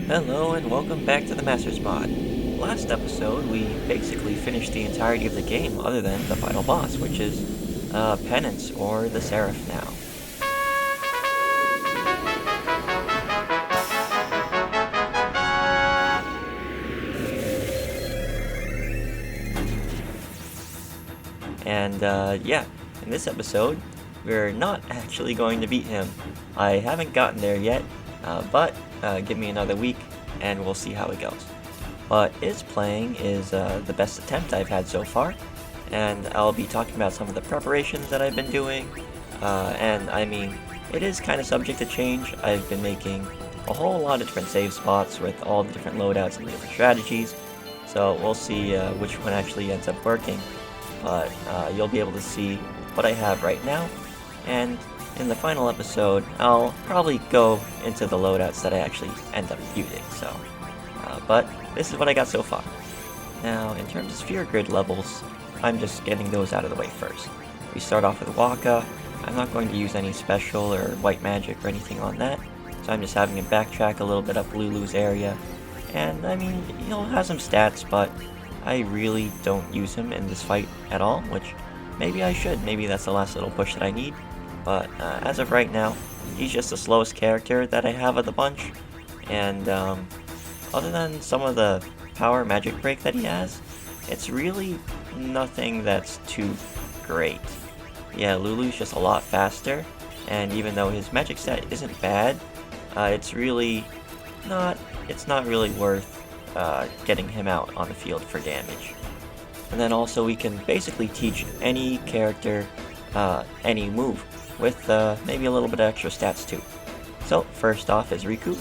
Hello and welcome back to the Masters Mod. Last episode, we basically finished the entirety of the game other than the final boss, which is Pennance, or the Seraph now. And yeah, in this episode, we're not actually going to beat him. I haven't gotten there yet, but give me another week and we'll see how it goes. But is playing is the best attempt I've had so far, and I'll be talking about some of the preparations that I've been doing, and I mean, it is kind of subject to change. I've been making a whole lot of different save spots with all the different loadouts and the different strategies, so we'll see which one actually ends up working, but you'll be able to see what I have right now, and in the final episode, I'll probably go into the loadouts that I actually end up using, so, but this is what I got so far. Now, in terms of sphere grid levels, I'm just getting those out of the way first. We start off with Wakka. I'm not going to use any special or white magic or anything on that, so I'm just having him backtrack a little bit up Lulu's area. And, I mean, he'll have some stats, but I really don't use him in this fight at all, which maybe I should. Maybe that's the last little push that I need. But as of right now, he's just the slowest character that I have of the bunch, and other than some of the power magic break that he has, it's really nothing that's too great. Yeah, Lulu's just a lot faster, and even though his magic stat isn't bad, it's not really worth getting him out on the field for damage. And then also we can basically teach any character any move, with maybe a little bit of extra stats too. So first off is Rikku.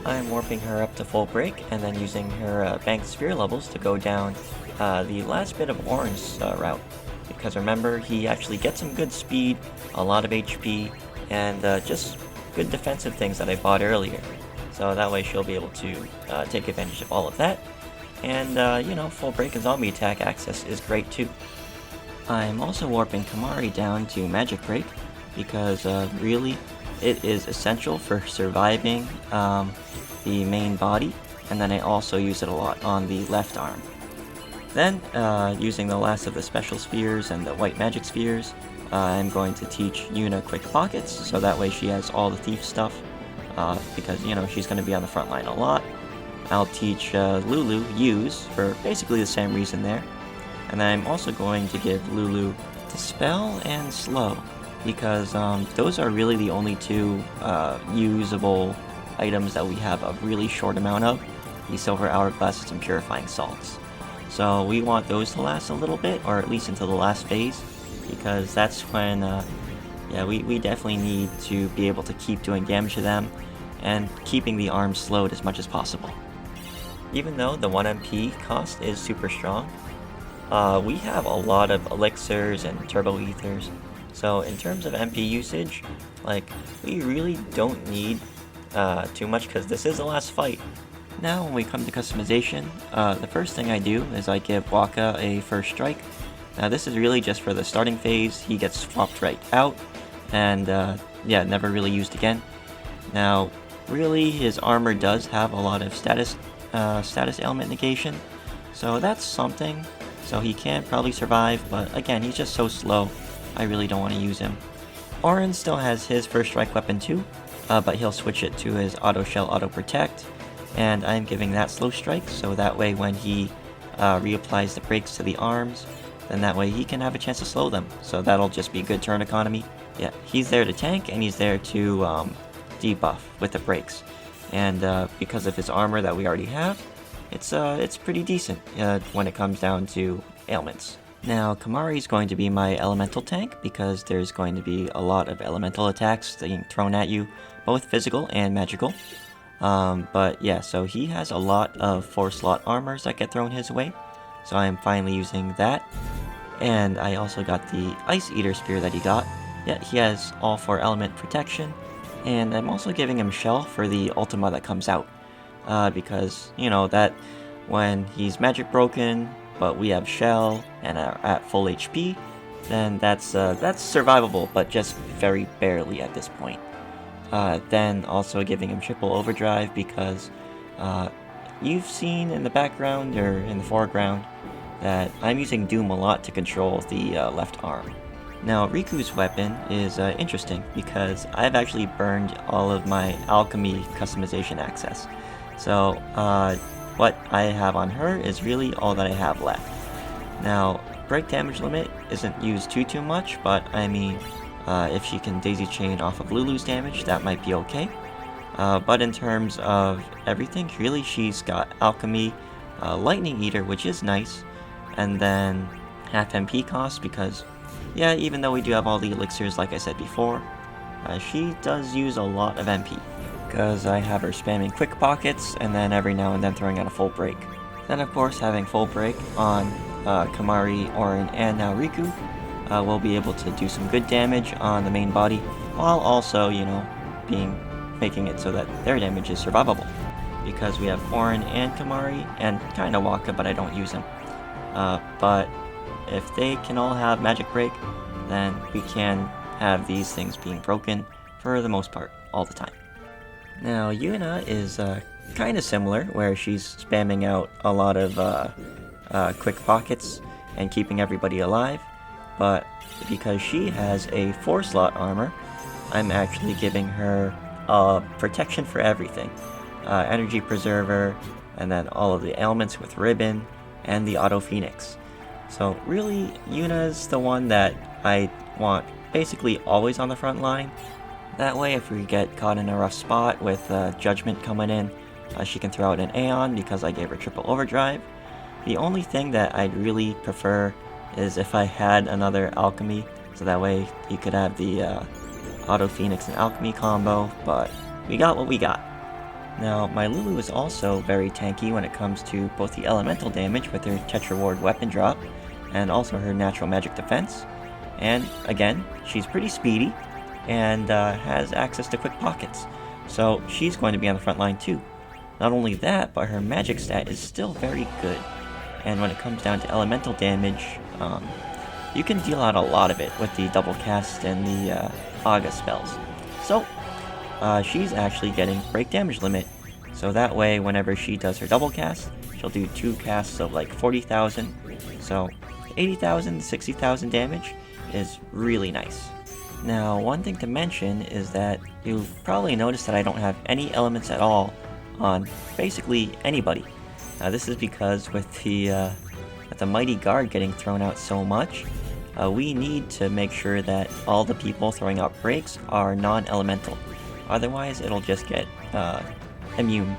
I'm warping her up to full break and then using her banked sphere levels to go down the last bit of Auron's route. Because remember, he actually gets some good speed, a lot of HP, and just good defensive things that I bought earlier. So that way she'll be able to take advantage of all of that. And, full break and zombie attack access is great too. I'm also warping Khimari down to magic break, because really, it is essential for surviving the main body, and then I also use it a lot on the left arm. Then, using the last of the special spheres and the white magic spheres, I'm going to teach Yuna quick pockets, so that way she has all the thief stuff, because, she's going to be on the front line a lot. I'll teach Lulu use for basically the same reason there. And then I'm also going to give Lulu Dispel and Slow, because those are really the only two usable items that we have a really short amount of, the Silver Hourglasses and Purifying Salts. So we want those to last a little bit, or at least until the last phase, because that's when, we definitely need to be able to keep doing damage to them, and keeping the arms slowed as much as possible. Even though the 1 MP cost is super strong, we have a lot of elixirs and turbo ethers, so in terms of MP usage, we really don't need too much, because this is the last fight. Now when we come to customization, the first thing I do is I give Wakka a first strike. Now this is really just for the starting phase. He gets swapped right out, and never really used again. Now really his armor does have a lot of status ailment negation, so that's something. So he can probably survive, but again, he's just so slow, I really don't want to use him. Auron still has his first strike weapon too, but he'll switch it to his auto shell auto protect, and I'm giving that slow strike, so that way when he reapplies the brakes to the arms, then that way he can have a chance to slow them, so that'll just be good turn economy. Yeah, he's there to tank, and he's there to debuff with the brakes, and because of his armor that we already have, it's pretty decent when it comes down to ailments. Now, Khimari is going to be my elemental tank, because there's going to be a lot of elemental attacks being thrown at you, both physical and magical. But yeah, so he has a lot of 4-slot armors that get thrown his way, so I'm finally using that. And I also got the Ice Eater Spear that he got. Yeah, he has all 4 element protection, and I'm also giving him Shell for the Ultima that comes out. Because, that when he's magic broken, but we have Shell and are at full HP, then that's survivable, but just very barely at this point. Then also giving him triple overdrive, because You've seen in the background or in the foreground that I'm using Doom a lot to control the left arm. Now, Riku's weapon is interesting because I've actually burned all of my alchemy customization access. So, what I have on her is really all that I have left. Now, break damage limit isn't used too much, but I mean, if she can daisy chain off of Lulu's damage, that might be okay. But in terms of everything, really she's got alchemy, lightning eater, which is nice, and then half MP cost because, yeah, even though we do have all the elixirs like I said before, she does use a lot of MP. Because I have her spamming quick pockets and then every now and then throwing out a full break. Then of course having full break on Khimari, Auron, and now Rikku, we'll be able to do some good damage on the main body, while also, you know, making it so that their damage is survivable. Because we have Auron and Khimari, and kinda Wakka, but I don't use him. But if they can all have magic break, then we can have these things being broken for the most part, all the time. Now, Yuna is kind of similar, where she's spamming out a lot of quick pockets and keeping everybody alive, but because she has a 4-slot armor, I'm actually giving her protection for everything. Energy Preserver, and then all of the ailments with Ribbon, and the Auto Phoenix. So really, Yuna's the one that I want basically always on the front line. That way, if we get caught in a rough spot with Judgement coming in, she can throw out an Aeon because I gave her triple overdrive. The only thing that I'd really prefer is if I had another alchemy, so that way you could have the Auto Phoenix and alchemy combo, but we got what we got. Now, my Lulu is also very tanky when it comes to both the elemental damage with her Tetra Ward weapon drop, and also her natural magic defense. And again, she's pretty speedy, and has access to quick pockets, so she's going to be on the front line too. Not only that, but her magic stat is still very good, and when it comes down to elemental damage, you can deal out a lot of it with the double cast and the Aga spells. So, she's actually getting break damage limit, so that way whenever she does her double cast, she'll do 2 casts of like 40,000, so 80,000 to 60,000 damage is really nice. Now, one thing to mention is that you'll probably notice that I don't have any elements at all on basically anybody. This is because with the Mighty Guard getting thrown out so much, we need to make sure that all the people throwing out breaks are non-elemental. Otherwise, it'll just get immune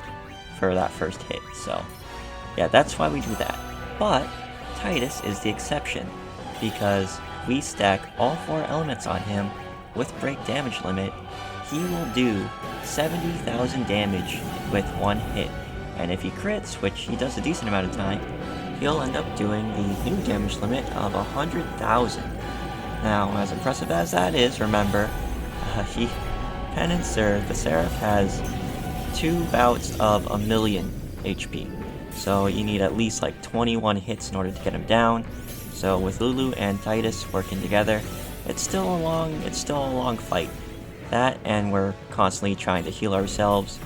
for that first hit. So, yeah, that's why we do that. But Tidus is the exception, because we stack all 4 elements on him with break damage limit. He will do 70,000 damage with 1 hit, and if he crits, which he does a decent amount of time, he'll end up doing the new damage limit of 100,000. Now, as impressive as that is, remember, Pennance, or the Seraph, has 2 bouts of 1,000,000 HP, so you need at least like 21 hits in order to get him down. So with Lulu and Tidus working together, it's still a long fight. That, and we're constantly trying to heal ourselves.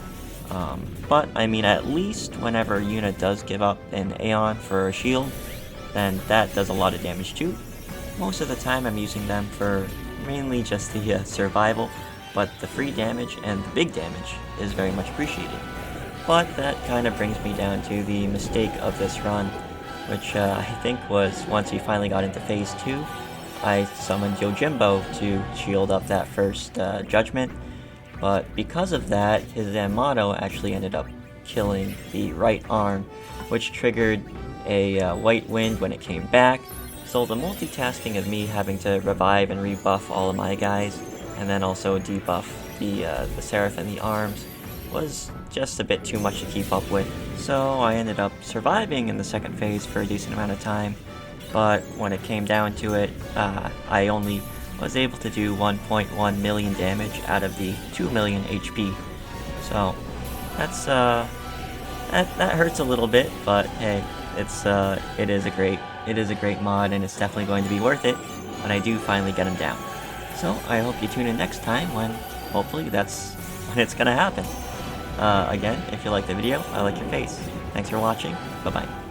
But I mean, at least whenever Yuna does give up an Aeon for a shield, then that does a lot of damage too. Most of the time I'm using them for mainly just the survival, but the free damage and the big damage is very much appreciated. But that kind of brings me down to the mistake of this run, which I think was once we finally got into Phase 2, I summoned Yojimbo to shield up that first Judgement, but because of that, his Amato actually ended up killing the right arm, which triggered a White Wind when it came back, so the multitasking of me having to revive and rebuff all of my guys, and then also debuff the Seraph and the arms, was just a bit too much to keep up with. So I ended up surviving in the second phase for a decent amount of time, but when it came down to it, I only was able to do 1.1 million damage out of the 2 million HP. So that's that hurts a little bit, but hey, it is a great mod, and it's definitely going to be worth it when I do finally get him down. So I hope you tune in next time when hopefully that's when it's gonna happen. Again, if you like the video, I like your face. Thanks for watching. Bye-bye.